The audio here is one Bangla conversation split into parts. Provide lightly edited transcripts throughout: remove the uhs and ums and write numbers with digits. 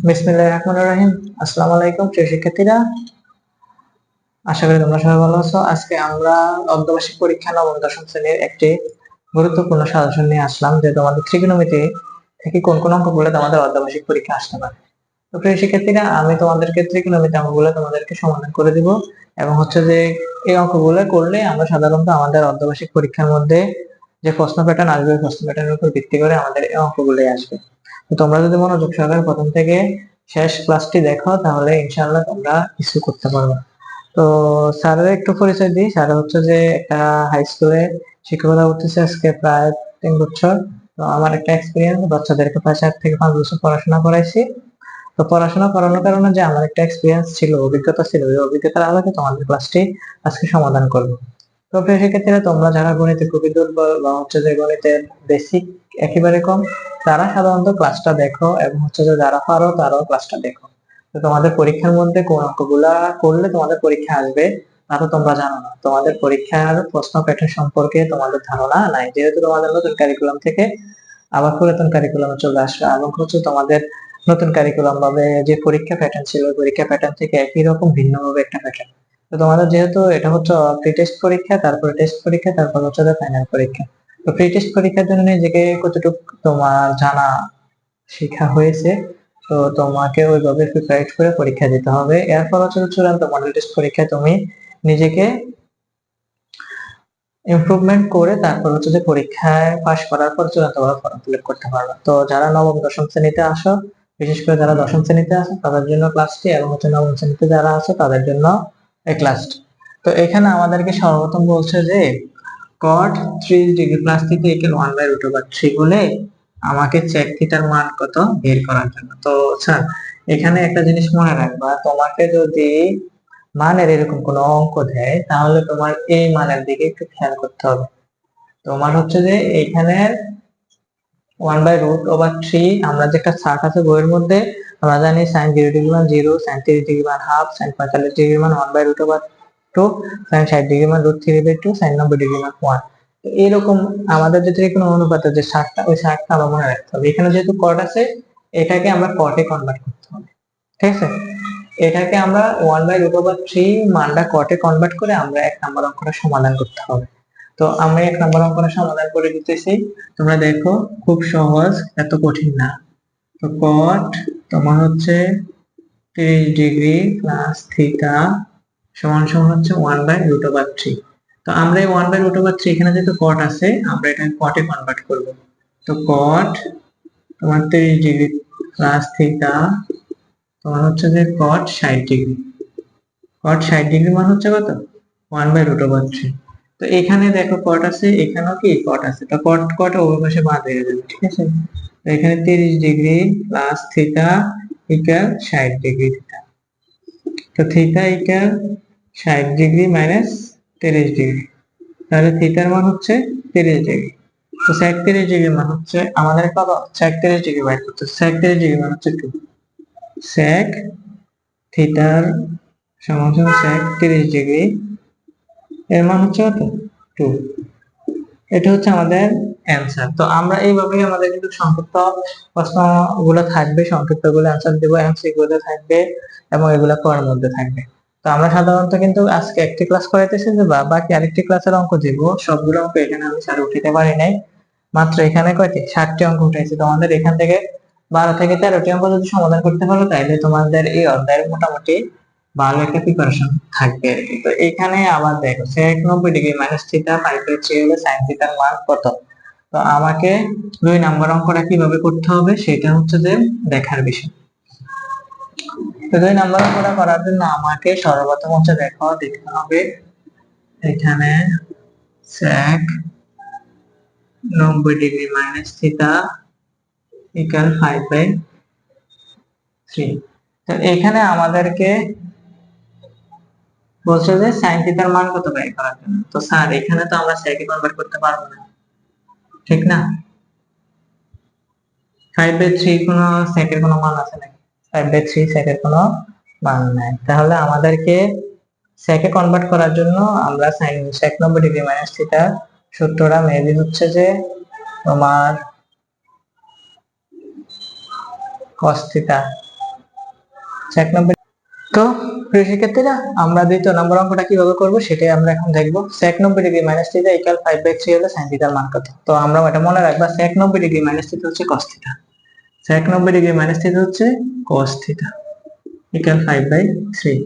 বিসমিল্লাহির রহমানির রহিম। আসসালামু আলাইকুম প্রিয় শিক্ষার্থীরা, আশা করি তোমরা সবাই ভালো আছো। আজকে আমরা অর্ধবার্ষিক পরীক্ষা নবম দশম শ্রেণীর একটি গুরুত্বপূর্ণ সাজেশন নিয়ে আসলাম যে তোমাদের ত্রিকোণমিতি থেকে কোন কোন অঙ্কগুলো তোমাদের অর্ধবার্ষিক পরীক্ষা আসতে পারে। তো প্রিয় শিক্ষার্থীরা, আমি তোমাদেরকে ত্রিকোণমিতি অঙ্কগুলো তোমাদেরকে সমাধান করে দিব এবং যে এই অঙ্কগুলো করলে আমরা সাধারণত আমাদের অর্ধবার্ষিক পরীক্ষার মধ্যে যে প্রশ্ন প্যাটার্ন আসবে প্রশ্ন প্যাটার্নের উপর ভিত্তি করে আমাদের এই অঙ্কগুলোই আসবে। তো তোমরা যদি মনোযোগ সহকারে প্রথম থেকে শেষ ক্লাসটি দেখো তাহলে ইনশাআল্লাহ তোমরা কিছু করতে পারবে। তো স্যারের একটু পরিচয় দিই। স্যার যে একটা হাই স্কুলে শিক্ষকতা করতেছে আজকে প্রায় 3 বছর। তো আমার একটা এক্সপিরিয়েন্স, বাচ্চাদেরকে প্রায় 4 থেকে 5 বছর পড়াশোনা করাইছি। তো পড়াশোনা করানোর কারণে যে আমার একটা এক্সপিরিয়েন্স ছিল, অভিজ্ঞতা ছিল, ওই অভিজ্ঞতার আলোকে তোমাদের ক্লাসটি আজকে সমাধান করবো। তো প্রিয় শিক্ষার্থীরা, তোমরা যারা গণিতে খুবই দুর্বল বা যে গণিতের বেসিক একেবারে কম, তারা সাধারণত ক্লাসটা দেখো এবং যে যারা পারো তারাও ক্লাসটা দেখো। তো তোমাদের পরীক্ষার মধ্যে কোন অঙ্কগুলা করলে তোমাদের পরীক্ষা আসবে তা তো তোমরা জানো না। তোমাদের পরীক্ষার প্রশ্ন প্যাটার্ন সম্পর্কে তোমাদের ধারণা নাই, যেহেতু তোমাদের নতুন কারিকুলাম থেকে আবার পুরাতন কারিকুলামে চলে আসবে এবং তোমাদের নতুন কারিকুলাম ভাবে যে পরীক্ষা প্যাটার্ন ছিল পরীক্ষা প্যাটার্ন থেকে একই রকম ভিন্নভাবে একটা প্যাটার্ন। তো তোমাদের যেহেতু এটা প্রি টেস্ট পরীক্ষা, তারপরে টেস্ট পরীক্ষা, তারপর ফাইনাল পরীক্ষা। তো প্রি টেস্ট পরীক্ষার জন্য নিজেকে কতটুকু তোমার জানা শেখা হয়েছে, তো তোমাকে ওইভাবে প্রিপারেট করে পরীক্ষা দিতে হবে। এরপর চূড়ান্ত মডেল টেস্ট পরীক্ষায় তুমি নিজেকে ইমপ্রুভমেন্ট করে তারপর যে পরীক্ষায় পাশ করার পর চূড়ান্ত ভাবে ফর্ম ফিল আপ করতে পারবে। তো যারা নবম দশম শ্রেণীতে আসো, বিশেষ করে যারা দশম শ্রেণীতে আসো তাদের জন্য ক্লাসটি, এবং নবম শ্রেণীতে যারা আছে তাদের জন্য এই ক্লাসটি। তো এখানে আমাদেরকে সর্বপ্রথম বলছে যে cot 30 degree plus theta equal 1/√3 বলে আমাকে sec থিটার মান কত বের করার জন্য। তো স্যার, এখানে একটা জিনিস মনে রাখবা, তোমাকে যদি মানের এরকম কোন অঙ্ক দেয় তাহলে তোমার এই মানের দিকে একটু খেয়াল করতে হবে। তোমার যে এখানে 1/√3, আমরা যে একটা চার্ট আছে বইয়ের মধ্যে, আমরা জানি sin 0 ডিগ্রি মান 0, sin 30 ডিগ্রি মান হাফ, sin 45 ডিগ্রি মান 1/√2, sin 60 ডিগ্রি মান √3/2, sin 90 ডিগ্রি মান 1। তো এরকম আমাদের যে কোনো অনুপাতের যে চার্টটা, ওই চার্টটা আমরা মনে রাখতে হবে। এখানে যেহেতু কট আছে, এটাকে আমরা কটে কনভার্ট করতে হবে, ঠিক আছে? এটাকে আমরা 1/√3 মানটা কটে কনভার্ট করে আমরা 1 নম্বর অঙ্কটা সমাধান করতে হবে। তো আমি 1 নম্বর অঙ্কটা সমাধান করে দিতেছি, তোমরা দেখো, খুব সহজ, এত কঠিন না। তো কট তোমার 30 ডিগ্রি প্লাস থিটা সমান সমান 1/√3। তো আমরা এই 1/√3, এখানে যেহেতু কট আছে আমরা এটা কটে কনভার্ট করব। তো কট তোমার 30 ডিগ্রি প্লাস থিটা তোমার যে কট 60 ডিগ্রি। কট 60 ডিগ্রি মান কত? 1/√3। তো এখানে দেখো কট আছে, এখানেও কি কট আছে, তো কট কট ওই পাশে বাদ হয়ে যাবে, ঠিক আছে? তো এখানে 30 degree plus theta equal 60 degree theta. তো theta equal 60 degree minus 30 degree, তাহলে থিটার মান 30 ডিগ্রি। তো 30 ডিগ্রি মান আমাদের কত? 30 ডিগ্রি বাইর করতে, 30 ডিগ্রি মান 2। sec থিটার সমান sec 30 ডিগ্রি, এর মান কত? 2। এটা আমাদের অ্যান্সার। তো আমরা এইভাবে আমাদের কিন্তু সংক্ষিপ্ত প্রশ্নগুলো থাকবে, সংক্ষিপ্ত গুলো অ্যান্সার দেবো, এমসিকিউ থাকবে এবং এগুলা করার মধ্যে থাকবে। তো আমরা সাধারণত কিন্তু আজকে একটি ক্লাস করাইতেছি, যে বাকি আরেকটি ক্লাসের অঙ্ক দিব। সবগুলো অঙ্ক এখানে আমি স্যার উঠাতে পারি নাই, মাত্র এখানে কয়টি 60টি অঙ্ক উঠাইছি। তোমাদের এখান থেকে 12 থেকে 13টি অঙ্ক যদি সমাধান করতে পারো তাহলে তোমাদের এই অধ্যায়ের মোটামুটি ভালো একটা প্রিপারেশন থাকবে আর কি। তো এখানে আবার দেখো sec 90 ডিগ্রি মাইনাস থিটা 5/3 হলে sin থিটার মান কত। তো আমাকে 2 নম্বর অঙ্কটা কিভাবে করতে হবে সেটা যে দেখার বিষয়। তো 2 নম্বর অঙ্কটা করার জন্য আমাকে সর্বপ্রথম দেখতে হবে এখানে sec 90 degree minus theta equal 5/3। তো এখানে আমাদেরকে বলছে যে sin থিটার মান কত বের করার জন্য। তো স্যার, এখানে তো আমরা sec এ কনভার্ট করতে পারবো না, ঠিক না? 5/3 কোনো sec এর কোনো মান আছে নাকি? 5/3 sec এর কোনো মান নাই। তাহলে আমাদেরকে sec এ কনভার্ট করার জন্য আমরা sec 90 ডিগ্রি মাইনাস থিটা সূত্রটা মেবি যে তোমার cos থিটা 1 নম্বর। তো প্রিয় শিক্ষার্থীরা, আমরা দ্বিতীয় নম্বর অঙ্কটা কিভাবে করব সেটাই আমরা এখন দেখব। sec 90 degree minus theta equal 5/3 হলে sin থিটার মান কত? তো আমরা এটা মনে রাখবা, sec 90 ডিগ্রি মাইনাস থিটা হচ্ছে cos theta. sec 90 degree minus theta হচ্ছে cos থিটা ইকুয়াল 5/3।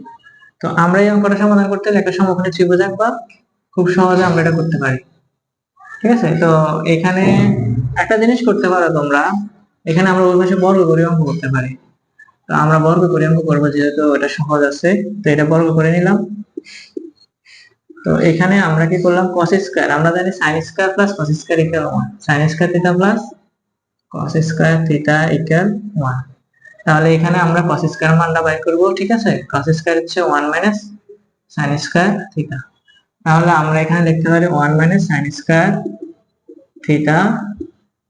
তো আমরা এই অঙ্কটা সমাধান করতে হলে একটা সমকোণী ত্রিভুজ আঁকবা, খুব সহজে আমরা এটা করতে পারি। ঠিক আছে, তো এখানে একটা জিনিস করতে পারো তোমরা, এখানে আমরা ওই পাশে বর্গ করে অঙ্ক করতে পারি। তো আমরা বর্গ করে অঙ্ক করবো, যেহেতু এটা সহজ আছে, তো এটা বর্গ করে নিলাম। তো এখানে আমরা কি করলাম, cos স্কয়ার, আমরা জানি sin square plus cos square equal 1, sin square theta plus cos square theta equal 1। তাহলে এখানে আমরা cos স্কয়ার মানটা বের করব। ঠিক আছে, cos স্কয়ার হচ্ছে 1 মাইনাস sin স্কয়ার থিটা। তাহলে আমরা এখানে লিখতে পারি 1 মাইনাস sin স্কয়ার থিটা,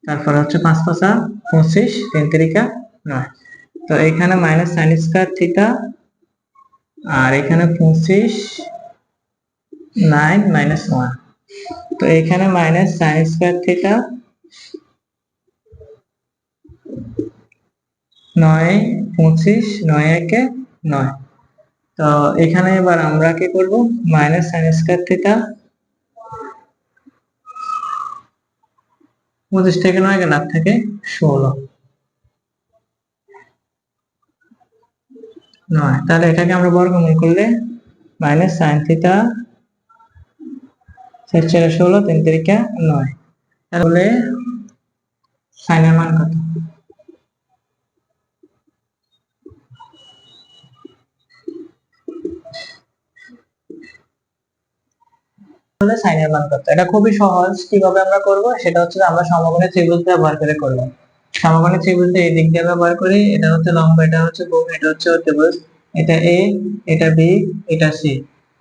তারপর হচ্ছে 5 5 25, 3 3 9। তো এখানে মাইনাস sin স্কয়ার থিটা, আর এখানে 25 9 মাইনাস 1। তো এখানে মাইনাস sin স্কয়ার থিটা 9 25 9 1 9। তো এখানে এবার আমরা কি করব, মাইনাস sin স্কয়ার থিটা 25 থেকে 9 গেলে 8 থেকে 16 9। তাহলে এটাকে আমরা বর্গমূল করলে মাইনাস sin থিটা 4 4 16 3 3 9। তাহলে sin এর মান কত? sin এর মান কত? এটা খুবই সহজ। কিভাবে আমরা করব সেটা হচ্ছে আমরা সমকোণী ত্রিভুজ ব্যবহার করে করব। সমকোণী ত্রিভুজ এই দিক দিয়ে ব্যবহার করি, এটা হচ্ছে লম্ব, এটা হচ্ছে ভূমি, এটা হচ্ছে অতিভুজ, এটা a, এটা b, এটা c।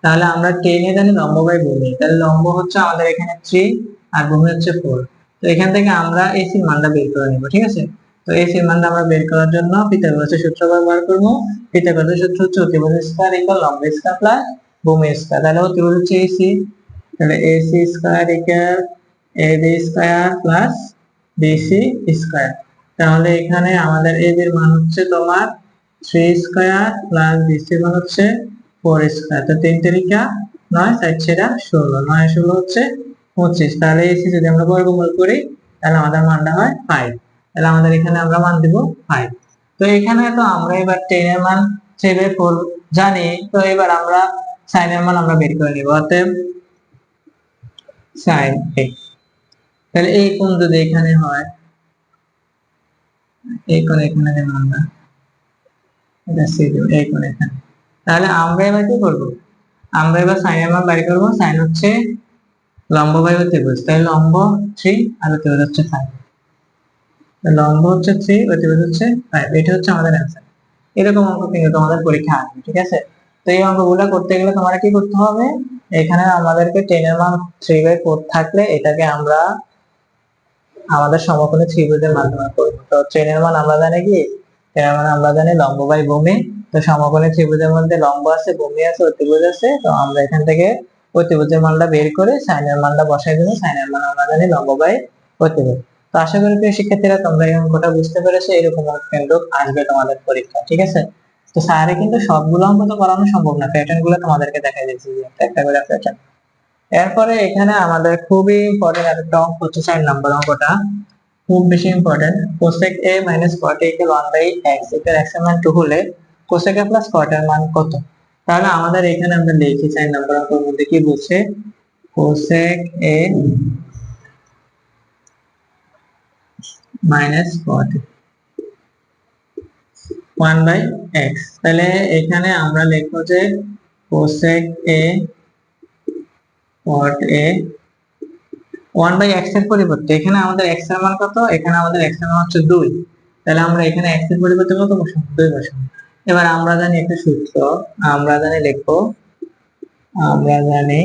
তাহলে আমরা টেনে জানি লম্ব বাই ভূমি, তাহলে লম্ব হচ্ছে আমাদের এখানে 3 আর ভূমি হচ্ছে 4। তো এখান থেকে আমরা ac এর মানটা বের করে নিব। ঠিক আছে, তো ac এর মানটা আমরা বের করার জন্য পিথাগোরাসের সূত্র ব্যবহার করব। পিথাগোরাসের সূত্র হচ্ছে অতিভুজ স্কয়ার ইকুয়াল লম্ব স্কয়ার প্লাস ভূমি স্কয়ার। তাহলে অতিভুজ হচ্ছে ac, তাহলে ac square equal ab square plus bc square. তাহলে এখানে আমাদের ab এর মান হচ্ছে তোমার 3 স্কয়ার প্লাস bc এর মান হচ্ছে 4 স্কয়ার। তো 3 3 9 4 4 16, 9 16 হচ্ছে 25। তাহলে ac যদি আমরা বর্গমূল করি তাহলে আমাদের মানটা হয় 5। তাহলে আমাদের এখানে আমরা মান দিব 5। তো এখানে তো আমরা এবার 10 এর মান 7/4 জানি, তো এবার আমরা sin এর মান আমরা বের করে নিব। অতএব sin a, তাহলে এই কোণ যদি এখানে হয়, এই কোণ এখানে যেমন আমরা এটা সি দেব, এই কোণ এখানে, তাহলে আমরা এবার কি করব, আমরা এবার sin এর মান বের করব। sin হচ্ছে লম্ব বাই অতিভুজ, তাহলে লম্ব 3 আর অতিভুজ হচ্ছে 5। লম্ব হচ্ছে 3, অতিভুজ হচ্ছে 5, এটা হচ্ছে আমাদের অ্যানসার। এরকম অঙ্ক কিন্তু তোমাদের পরীক্ষা আসবে। ঠিক আছে, তো এই অঙ্কগুলো করতে গেলে তোমার কি করতে হবে, এখানে আমাদেরকে 10 এর মান 3/4 থাকলে এটাকে আমরা আমাদের সমকোণী ত্রিভুজের মাধ্যমে করব। তো 10 এর মান আমরা জানি কি, 10 এর মান আমরা জানি লম্ব বাই ভূমি। তো সমকোণী ত্রিভুজের মধ্যে লম্ব আছে, ভূমি আছে, অতিভুজ আছে। তো আমরা এখান থেকে অতিভুজের মানটা বের করে sin এর মানটা বসাই দেব। sin এর মান আমরা জানি লম্ব বাই অতিভুজ। তো আশা করি প্রিয় শিক্ষার্থীরা তোমরা এই অঙ্কটা বুঝতে পেরেছো। এরকম অঙ্ক কিন্তু আসবে তোমাদের পরীক্ষা। ঠিক আছে, তো স্যারে কিন্তু সবগুলো অঙ্ক তো করানো সম্ভব না, প্যাটার্ন গুলো তোমাদেরকে দেখাই দিচ্ছি একটা করে প্যাটার্ন। এরপরে এখানে আমাদের খুবই ইম্পর্টেন্ট একটা অঙ্ক হচ্ছে 4 নাম্বার অঙ্কটা, খুব বেশি important. cosec a minus cot a equal 1/x এটার x এর মান 2 হলে cosec a plus cot এর মান কত? তাহলে আমাদের এখানে আমরা লিখি 4 নাম্বার অঙ্কের মধ্যে কি বলছে, cosec a minus cot 1/x। তাহলে এখানে আমরা লিখবো যে cosec a cot a 1/x এর পরিবর্তে এখানে আমাদের x এর মান কত, এখানে আমাদের x এর মান হচ্ছে 2। তাহলে আমরা এখানে x এর পরিবর্তে কত বসাবো, 2 বসাবো। এবার আমরা জানি একটা সূত্র, আমরা জানি লিখবো, আমরা জানি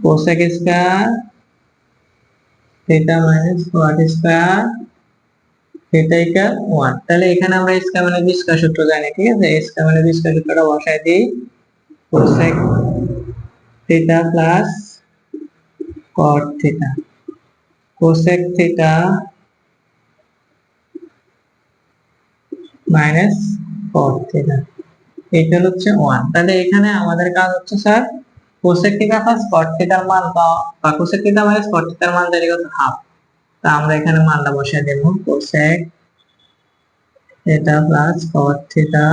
cosec square theta minus cot square theta equal 1। তাহলে এখানে আমরা স্কয়ার মানে b স্কয়ার সূত্র জানি। ঠিক আছে, স্কয়ার মানে b স্কয়ার সূত্রটা বসাই দিই, cosec theta plus cot theta, cosec theta minus cos theta, এটা হচ্ছে 1। তাহলে এখানে আমাদের কাজ হচ্ছে স্যার কোসেক থিটা প্লাস কট থিটার মান বা কোসেক থিটা মাইনাস কট থিটার মান জানি কত হাফ। তা আমরা এখানে মানটা বসিয়ে দেব, cosec theta plus cot theta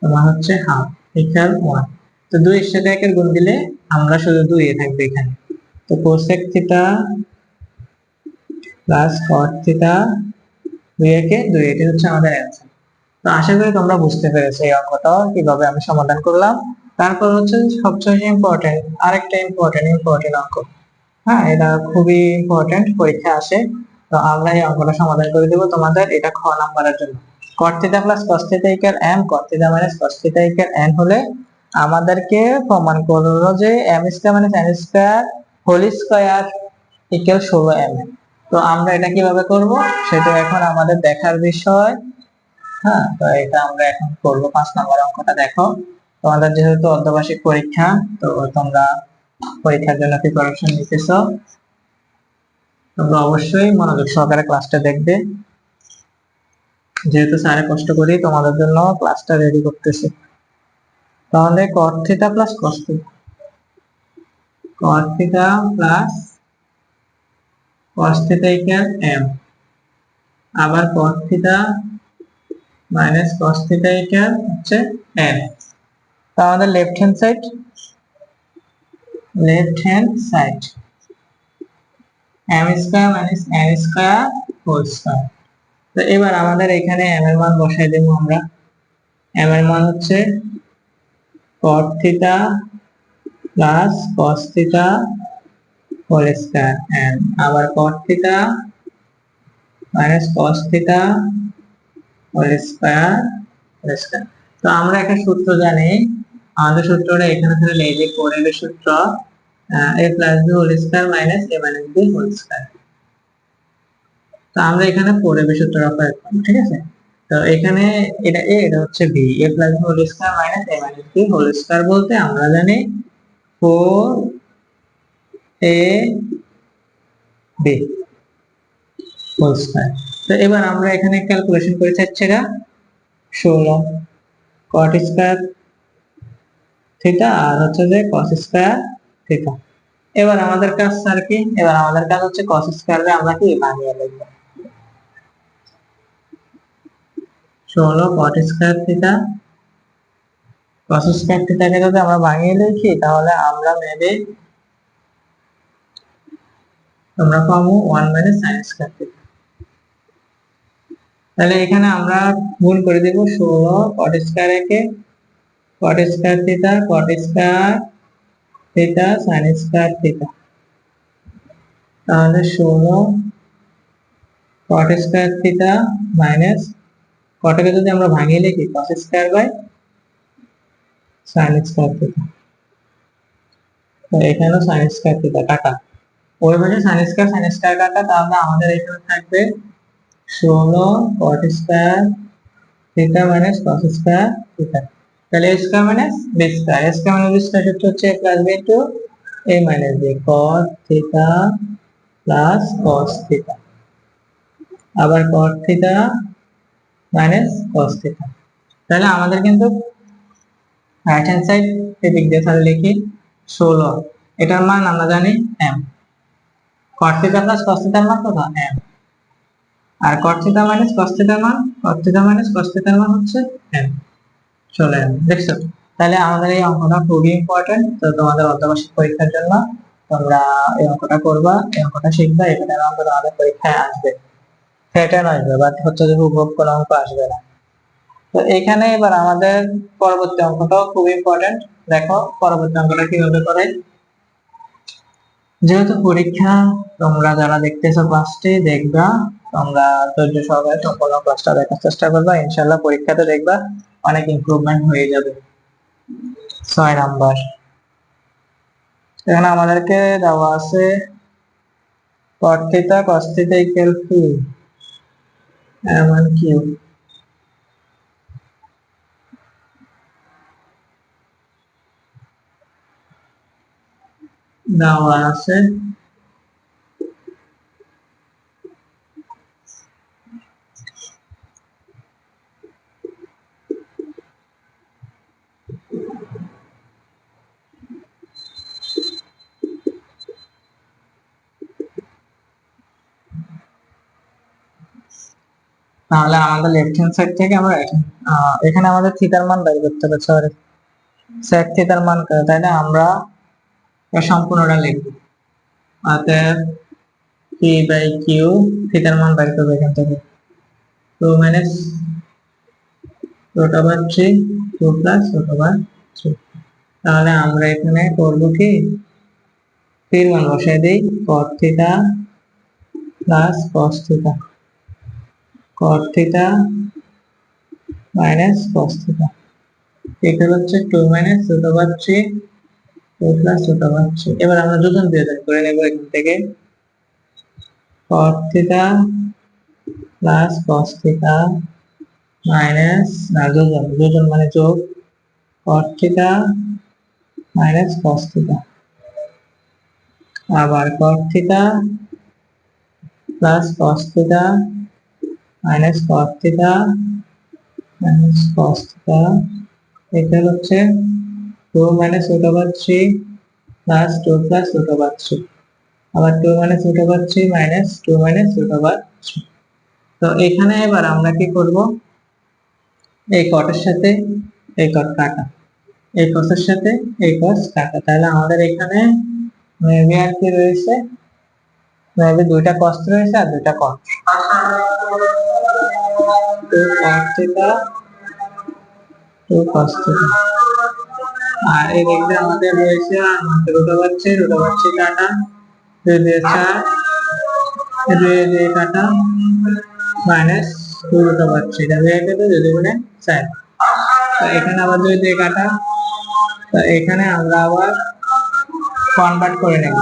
তোমার হচ্ছে হাফ ইকুয়াল 1। তো 2 এর সাথে 1 এর গুণ দিলে আমরা শুধু 2 এ থাকবে এখানে। তো cosec theta plus cot theta 2 একে 2, এটা হচ্ছে আমাদের অ্যান্সার। তো আশা করি তোমরা বুঝতে পেরেছো এই অঙ্কটা কিভাবে আমি সমাধান করলাম। তারপর হচ্ছে সবচেয়ে ইম্পর্টেন্ট আরেকটা ইম্পর্টেন্ট অঙ্ক। হ্যাঁ, এটা খুবই ইম্পর্টেন্ট, পরীক্ষা আসে। তো আমরা এই অঙ্কটা সমাধান করে দেব তোমাদের, এটা খ নাম্বারের জন্য। cot theta plus cos theta equal m, cot theta minus cos theta equal n হলে আমাদেরকে প্রমাণ করলো যে m স্কয়ার মানে sin square whole square equal 16 mm। তো আমরা এটা কিভাবে করব সেটা এখন আমাদের দেখার বিষয়। হ্যাঁ, তো এটা আমরা এখন করব। 5 নম্বর অঙ্কটা দেখো। তোমাদের যেহেতু অর্ধবার্ষিক পরীক্ষা, তো তোমরা পরীক্ষার জন্য প্রিপারেশন নিতেছো, তোমরা অবশ্যই মনোযোগ সহকারে ক্লাসটা দেখবে, যেহেতু স্যারে কষ্ট করে তোমাদের জন্য ক্লাসটা রেডি করতেছে। তাহলে cot theta plus cos theta, cot theta plus cos theta equal m, আবার cot theta minus cos theta equal হচ্ছে n। তো আমাদের left hand side m square minus n square whole square. তো এবার আমাদের এখানে m এর মান বসাই দেব আমরা। m এর মান হচ্ছে cot theta plus cos theta whole square n, আবার cot theta minus cos theta whole square. তো আমরা একটা সূত্র জানি, আমাদের সূত্রটা এখানে তাহলে এই যে কোণের সূত্র a plus b whole square minus a minus b whole square. তো আমরা এখানে 4ab সূত্রটা প্রয়োগ করব, ঠিক আছে। তো এখানে এটা a, এটা হচ্ছে b, a plus b whole square minus a minus b whole square বলতে আমরা জানি 4ab হোল স্কয়ার। তো এবার আমরা এখানে ক্যালকুলেশন করে চাচ্ছি এটা 16 cot স্কয়ার থিটা আর হচ্ছে যে cos স্কয়ার থিটা। এবার আমাদের কাজ স্যার কি, এবার আমাদের কাজ হচ্ছে cos স্কয়ারে আমরা কি ভাঙিয়ে লিখব। 16 cot square theta, cos square থিটাকে যদি আমরা ভাঙিয়ে লিখি তাহলে আমরা মেবি আমরা পাবো 1 মাইনাস sin স্কয়ার থিটা। তাহলে এখানে আমরা গুণ করে দেব 16 cot স্কয়ার একে cot square theta, cot square theta sin square theta. তাহলে 16 cot স্কয়ার থিটা মাইনাস কটকে যদি আমরা ভাঙিয়ে লিখি cos square by sin square theta. তো এখানেও sin স্কয়ার থিটা কাটা, ওই পাশে sin স্কয়ার কাটা, তাহলে আমাদের এখানে থাকবে 16 cot square theta minus cos square theta. তাহলে a square minus b square, a square minus b square সূত্র হচ্ছে a plus b into a minus b, cos theta plus cos theta, আবার cot theta minus cos theta. তাহলে আমাদের কিন্তু রাইট হ্যান্ড সাইড এদিক দিয়ে তাহলে লিখি 16, এটার মান আমরা জানি m, cot theta plus cos থিটার মান কত m, আর cot থিটা মাইনাস cos থিটার মান, cot থিটা মাইনাস cos থিটার মান হচ্ছে m, চলে m। দেখছো, তাহলে আমাদের এই অঙ্কটা খুবই ইম্পর্টেন্ট। তো তোমাদের অর্ধবার্ষিক পরীক্ষার জন্য তোমরা এই অঙ্কটা করবা, এই অঙ্কটা শিখবা, এটা অঙ্ক তোমাদের পরীক্ষায় আসবে, প্যাটার্ন আসবে, বাট হচ্ছে যে হুবহু কোনো অঙ্ক আসবে না। তো এখানে এবার আমাদের পরবর্তী অঙ্কটাও খুব ইম্পর্টেন্ট। দেখো পরবর্তী অঙ্কটা কিভাবে করে। যেহেতু পরীক্ষা, তোমরা যারা দেখতেছো ক্লাসটি দেখবা, তোমরা ধৈর্য সহকারে সম্পূর্ণ ক্লাসটা দেখার চেষ্টা করবা, ইনশাআল্লাহ পরীক্ষাতে দেখবা অনেক ইমপ্রুভমেন্ট হয়ে যাবে। 6 নাম্বার, এখানে আমাদেরকে দেওয়া আছে cot theta cos theta equal to m1 cube, দেওয়া আছে তাহলে আমাদের লেফট হ্যান্ড সাইড থেকে আমরা এখানে আমাদের থিটার মান বের করতে হবে, সরি sec থিটার মান কত, তাই না? আমরা এর সম্পূর্ণটা লিখব। অতএব p বাই q থিটার মান বের করব এখান থেকে 2 minus root over 3 2 plus root over 3। তাহলে আমরা এখানে করব কি, p এর মান বসাই দেই cot theta plus cos theta, cot theta minus cos theta এখানে হচ্ছে 2 minus root over 3 2 plus root over 3। এবার আমরা যোজন বিয়োজন করে নেব এখান থেকে cot theta plus cos theta minus যোজন মানে যোগ cot theta minus cos theta, আবার cot theta plus cos theta minus cot theta minus cos theta এটা হচ্ছে 2 minus root over 3 plus 2 plus root over 3, আবার 2 minus root over 3 minus 2 minus root over 3। তো এখানে এবার আমরা কি করব, এই cot এর সাথে এই cot কাটা, এই cos এর সাথে এই cos কাটা, তাহলে আমাদের এখানে মেবি আর কি রয়েছে, মেবি দুইটা cos রয়েছে আর দুইটা cot, 2 cos theta 2 cos theta, আর এই দিকে আমাদের রয়েছে আর মাত্র রুট ওভার 3 কাটা 2 দিয়ে 4 2 দিয়ে কাটা মাইনাস 2 রুট ওভার 3 যাবে এটাতে 2 গুণে 4। তো এখানে আবার 2 দিয়ে কাটা, তো এখানে আমরা আবার কনভার্ট করে নেব,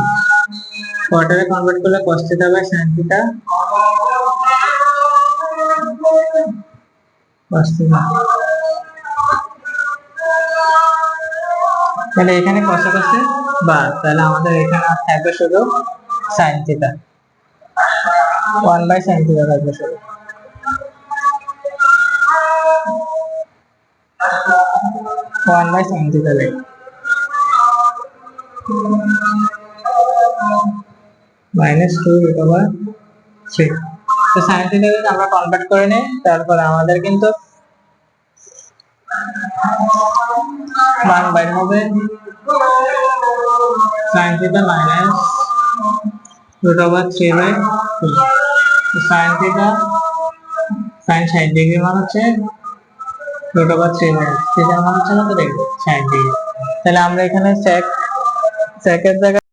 কোয়ার্টারে কনভার্ট করলে cos theta by sin theta cos theta, তাহলে এখানে cos আছে বাদ, তাহলে আমাদের এখানে থাকবে শুধু sin theta 1 by sin theta থাকবে শুধু। 1 বাই sin থিটা লিখব মাইনাস 2 রুট ওভার 3। তো sin থিটা যদি আমরা কনভার্ট করে নেই তারপর আমাদের কিন্তু মান বাইর হবে sin theta minus root over 3 by 2। তো sin থিটা sin 60 ডিগ্রি মান হচ্ছে রুট ওভার 3 বাই থিটার মান হচ্ছে কত ডিগ্রি 60 ডিগ্রি। তাহলে আমরা এখানে sec এর জায়গায়